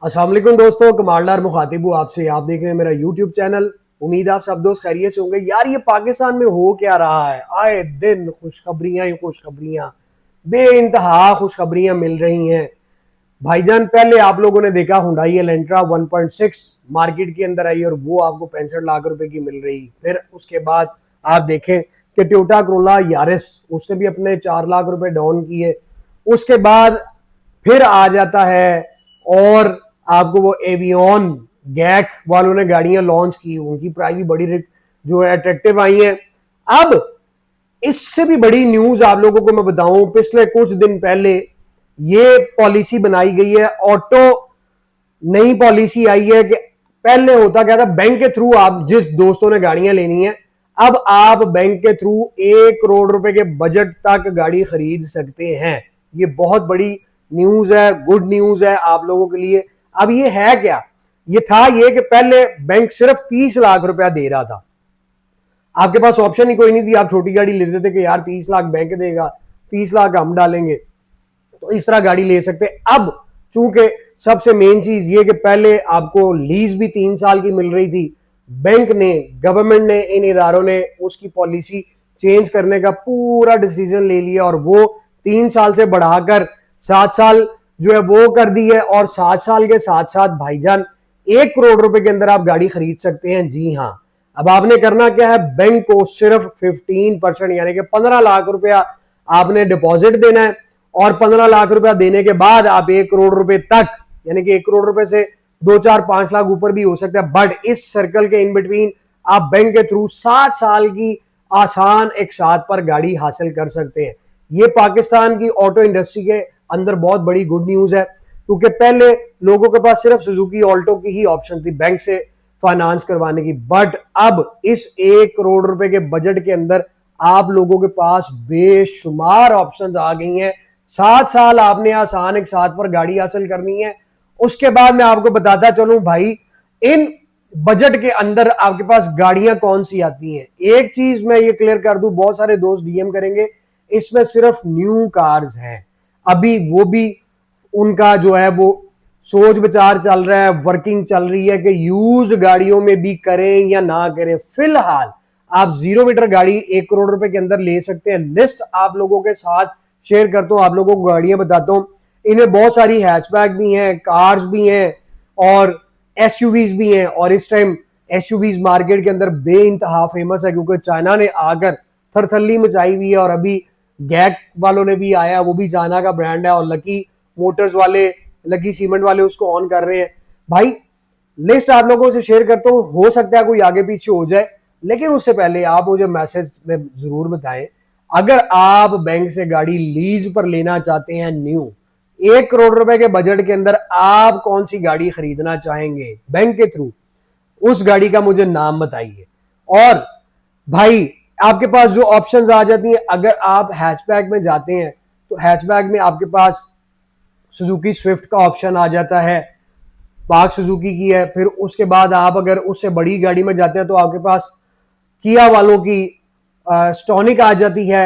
अस्सलाम वालेकुम दोस्तों, कमालदार मुखातिब हूँ आपसे। आप देख रहे हैं मेरा यूट्यूब चैनल। उम्मीद आप सब दोस्त खैरियत से होंगे। यार ये पाकिस्तान में हो क्या रहा है? आए दिन खुशखबरियां ही खुशखबरियां, बे इंतहा खुशखबरियां मिल रही हैं भाईजान। पहले आप लोगों ने देखा हुंडई एलेंट्रा 1.6 मार्केट के अंदर आई और वो आपको 65 लाख रुपए की मिल रही। फिर उसके बाद आप देखें कि टोयोटा करोला यारिस, उसने भी अपने 4 लाख रुपए डाउन किए। उसके बाद फिर आ जाता है और आपको वो एवियन गैक वालों ने गाड़ियां लॉन्च की, उनकी प्राइस भी बड़ी जो है अट्रैक्टिव आई है। अब इससे भी बड़ी न्यूज आप लोगों को मैं बताऊं, पिछले कुछ दिन पहले ये पॉलिसी बनाई गई है, ऑटो नई पॉलिसी आई है कि पहले होता क्या था, बैंक के थ्रू आप जिस दोस्तों ने गाड़ियां लेनी है, अब आप बैंक के थ्रू 1 करोड़ रुपए के बजट तक गाड़ी खरीद सकते हैं। ये बहुत बड़ी न्यूज है, गुड न्यूज है आप लोगों के लिए। अब ये है क्या? ये था ये कि पहले बैंक सिर्फ 30 लाख रुपया दे रहा था, आपके पास ऑप्शन ही कोई नहीं थी। आप छोटी गाड़ी लेते थे कि यार 30 लाख बैंक देगा, 30 लाख हम डालेंगे, तो इस तरह गाड़ी ले सकते। अब चूंकि सबसे मेन चीज ये कि पहले आपको लीज भी 3 साल की मिल रही थी, बैंक ने, गवर्नमेंट ने, इन इदारों ने उसकी पॉलिसी चेंज करने का पूरा डिसीजन ले लिया और वो 3 साल से बढ़ाकर 7 साल जो है वो कर दी है। और 7 साल के साथ साथ भाईजान 1 करोड़ रुपए के अंदर आप गाड़ी खरीद सकते हैं। जी हाँ, अब आपने करना क्या है, बैंक को सिर्फ 15% यानी कि 15 लाख रुपया आपने डिपॉजिट देना है और 15 लाख रुपया देने के बाद आप 1 करोड़ रुपए तक, यानी कि 1 करोड़ रुपए से 2 4 5 लाख ऊपर भी हो सकता है, बट इस सर्कल के इन बिटवीन आप बैंक के थ्रू 7 साल की आसान एक साथ पर गाड़ी हासिल कर सकते हैं। ये पाकिस्तान की ऑटो इंडस्ट्री के अंदर बहुत बड़ी गुड न्यूज है, क्योंकि पहले लोगों के पास सिर्फ सुजुकी ऑल्टो की ही ऑप्शन थी बैंक से फाइनेंस करवाने की, बट अब इस 1 करोड़ रुपए के बजट के अंदर आप लोगों के पास बेशुमार ऑप्शंस आ गई हैं। 7 साल आपने आसान एक साथ पर गाड़ी हासिल करनी है। उसके बाद मैं आपको बताता चलूं भाई, इन बजट के अंदर आपके पास गाड़ियां कौन सी आती हैं। एक चीज मैं ये क्लियर कर दूं, बहुत सारे दोस्त डीएम करेंगे, इसमें सिर्फ न्यू कार्स हैं, अभी वो भी उनका जो है वो सोच विचार चल रहा है, वर्किंग चल रही है कि यूज्ड गाड़ियों में भी करें या ना करें। फिलहाल आप 0 मीटर गाड़ी 1 करोड़ रुपए के अंदर ले सकते हैं। लिस्ट आप लोगों के साथ शेयर करता हूं, आप लोगों को गाड़ियां बताता हूं। इनमें बहुत सारी हैचबैक भी हैं, कार्स भी हैं और एसयूवीज भी हैं। और इस टाइम एसयूवीज मार्केट के अंदर बेइंतहा फेमस है, क्योंकि चाइना ने आकर थरथल्ली मचाई हुई है और अभी गैक वालों ने भी आया, वो भी चाइना का ब्रांड है, और लकी मोटर्स वाले, लकी सीमेंट वाले उसको ऑन कर रहे हैं। भाई लिस्ट आप लोगों से शेयर करता हूं, हो सकता है कोई आगे पीछे हो जाए, लेकिन उससे पहले आप मुझे मैसेज में जरूर बताएं, अगर आप बैंक से गाड़ी लीज पर लेना चाहते हैं न्यू 1 करोड़ रुपए के बजट के अंदर, आप कौन सी गाड़ी खरीदना चाहेंगे बैंक के थ्रू, उस गाड़ी का मुझे नाम बताइए। और भाई आपके पास जो ऑप्शंस आ जाती हैं, अगर आप हैचबैक में जाते हैं तो हैचबैक में आपके पास सुजुकी स्विफ्ट का ऑप्शन आ जाता है, पार्क सुजुकी की है। फिर उसके बाद आप अगर उससे बड़ी गाड़ी में जाते हैं तो आपके पास किया वालों की स्टॉनिक आ जाती है।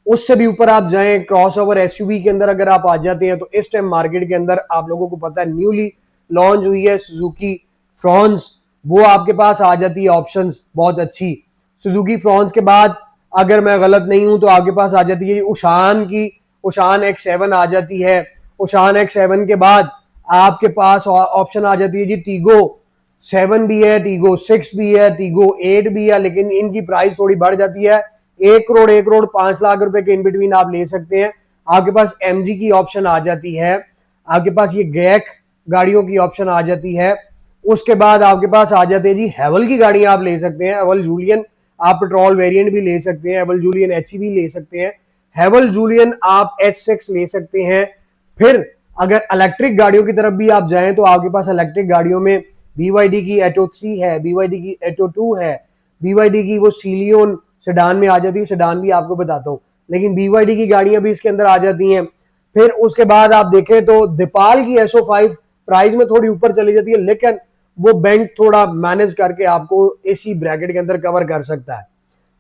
उससे भी ऊपर आप जाएं, क्रॉसओवर एसयूवी के अंदर अगर आप आ जाते हैं तो इस टाइम मार्केट के अंदर आप लोगों को पता है न्यूली लॉन्च हुई है सुजुकी फ्रॉन्स, वो आपके पास आ जाती है ऑप्शंस बहुत अच्छी। सुजुकी फ्रॉन्स के बाद अगर मैं गलत नहीं हूं तो आपके पास आ जाती है उशान की, उशान X7 आ जाती है। उशान X7 के बाद आपके पास ऑप्शन आ जाती है जी टीगो 7 भी है, टीगो 6 भी है, टीगो 8 भी है, लेकिन इनकी प्राइस थोड़ी बढ़ जाती है। 1 करोड़ 5 लाख रुपए के इन बिटवीन आप ले सकते हैं। आपके पास एमजी की ऑप्शन आ जाती है, आपके पास ये गैक गाड़ियों की ऑप्शन आ जाती है। उसके बाद आपके पास आ जाते हैं जी हेवल की गाड़ियां आप ले सकते हैं। हेवल जूलियन आप पेट्रोल वेरिएंट भी ले सकते हैं, हेवल जूलियन एचईवी ले सकते हैं, हेवल जूलियन आप H6 ले सकते हैं। फिर अगर इलेक्ट्रिक गाड़ियों की तरफ भी आप जाएं तो आपके पास इलेक्ट्रिक गाड़ियों में BYD की एटो 3 है, BYD की एटो 2 है, BYD की वो सीलियन सेडान में आ जाती है, सेडान भी आपको बताता हूँ, लेकिन BYD की गाड़ियां भी इसके अंदर आ जाती हैं। फिर उसके बाद आप देखें तो दीपाल की SO5 प्राइस में थोड़ी ऊपर चली जाती है, लेकिन वो बैंक थोड़ा मैनेज करके आपको इसी ब्रैकेट के अंदर कवर कर सकता है।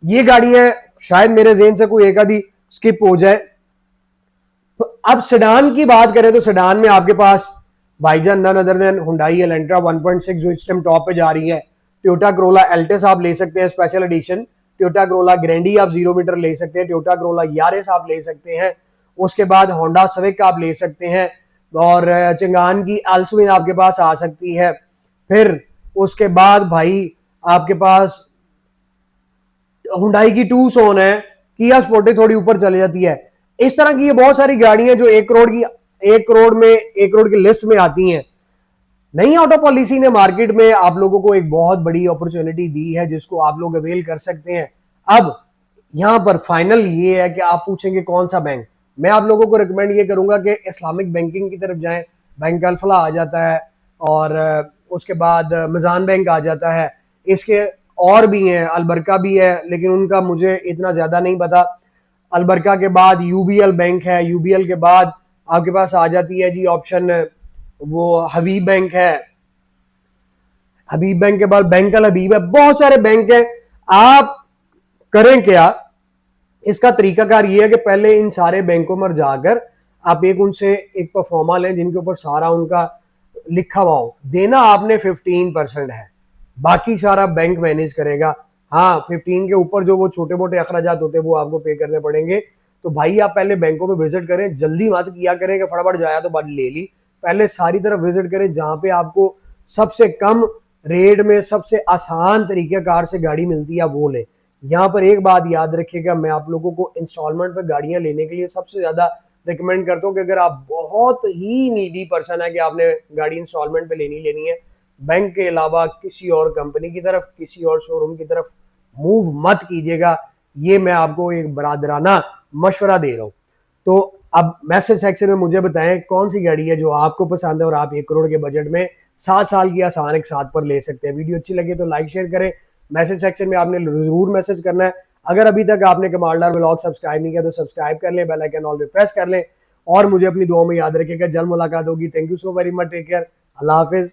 ये गाड़ियां शायद मेरे जेहन से कोई एक आधी स्किप हो जाए। तो अब सेडान की बात करें तो सेडान में आपके पास भाईजान none other than Hyundai Elantra 1.6 जो इस टाइम टॉप पे जा रही है। टोयोटा करोला एल्टिस आप ले सकते हैं स्पेशल एडिशन। टोयोटा करोला ग्रैंडी आप 0 मीटर ले सकते हैं। टोयोटा करोला यारिस आप ले सकते हैं। उसके बाद होंडा सिविक आप ले सकते हैं और चिंगान की अल्सविन आपके पास आ सकती है। फिर उसके बाद भाई आपके पास हुंडई की टूसॉन है, किया स्पोर्टेज थोड़ी ऊपर चली जाती है। इस तरह की ये बहुत सारी गाड़ियां जो 1 करोड़ की लिस्ट में आती हैं। नई ऑटो पॉलिसी ने मार्केट में आप लोगों को एक बहुत बड़ी अपॉर्चुनिटी दी है जिसको आप लोग अवेल कर सकते हैं। अब यहां पर फाइनल ये है कि आप पूछेंगे कौन सा बैंक, मैं आप लोगों को रिकमेंड ये करूंगा कि इस्लामिक बैंकिंग की तरफ जाएं। बैंक अल्फला आ जाता है और उसके बाद मिजान बैंक आ जाता है। इसके और भी हैं, अलबरका भी है लेकिन उनका मुझे इतना ज्यादा नहीं पता। अलबरका के बाद यूबीएल बैंक है। यूबीएल के बाद आपके पास आ जाती है जी ऑप्शन वो हबीब बैंक है। हबीब बैंक के बाद बैंक अल हबीब है। बहुत सारे बैंक हैं। आप करें क्या, इसका तरीकाकार ये है कि पहले इन सारे बैंकों में जाकर आप उनसे एक परफॉर्मा लें जिनके ऊपर सारा उनका लिखा हुआ हो। देना आपने 15% है, बाकी सारा बैंक मैनेज करेगा। हाँ, 15 के ऊपर जो वो छोटे मोटे अखराजात होते हैं वो आपको पे करने पड़ेंगे। तो भाई आप पहले बैंकों में विजिट करें, जल्दी मत किया करें कि फटाफट जाया तो बात ले ली। पहले सारी तरफ विजिट करें जहां पे आपको सबसे कम रेट में सबसे आसान तरीकेकार से गाड़ी मिलती है वो ले। यहाँ पर एक बात याद रखिएगा, मैं आप लोगों को इंस्टॉलमेंट पे गाड़ियां लेने के लिए सबसे ज्यादा रिकमेंड करता हूँ कि अगर आप बहुत ही नीडी पर्सन है कि आपने गाड़ी इंस्टॉलमेंट पे लेनी है, बैंक के अलावा किसी और कंपनी की तरफ, किसी और शोरूम की तरफ मूव मत कीजिएगा। ये मैं आपको एक बरादराना मशवरा दे रहा हूँ। तो अब मैसेज सेक्शन में मुझे बताएं कौन सी गाड़ी है जो आपको पसंद है और आप 1 करोड़ के बजट में 7 साल की आसान एक साथ पर ले सकते हैं। वीडियो अच्छी लगे तो लाइक शेयर करें। मैसेज सेक्शन में आपने जरूर मैसेज करना है। अगर अभी तक आपने कमालदार व्लॉग सब्सक्राइब नहीं किया तो सब्सक्राइब कर लें, बेल आइकन ऑल पे प्रेस कर लें और मुझे अपनी दुआ में याद रखिएगा। जल्द मुलाकात होगी। Thank you so very much, take care, अल्लाह हाफिज।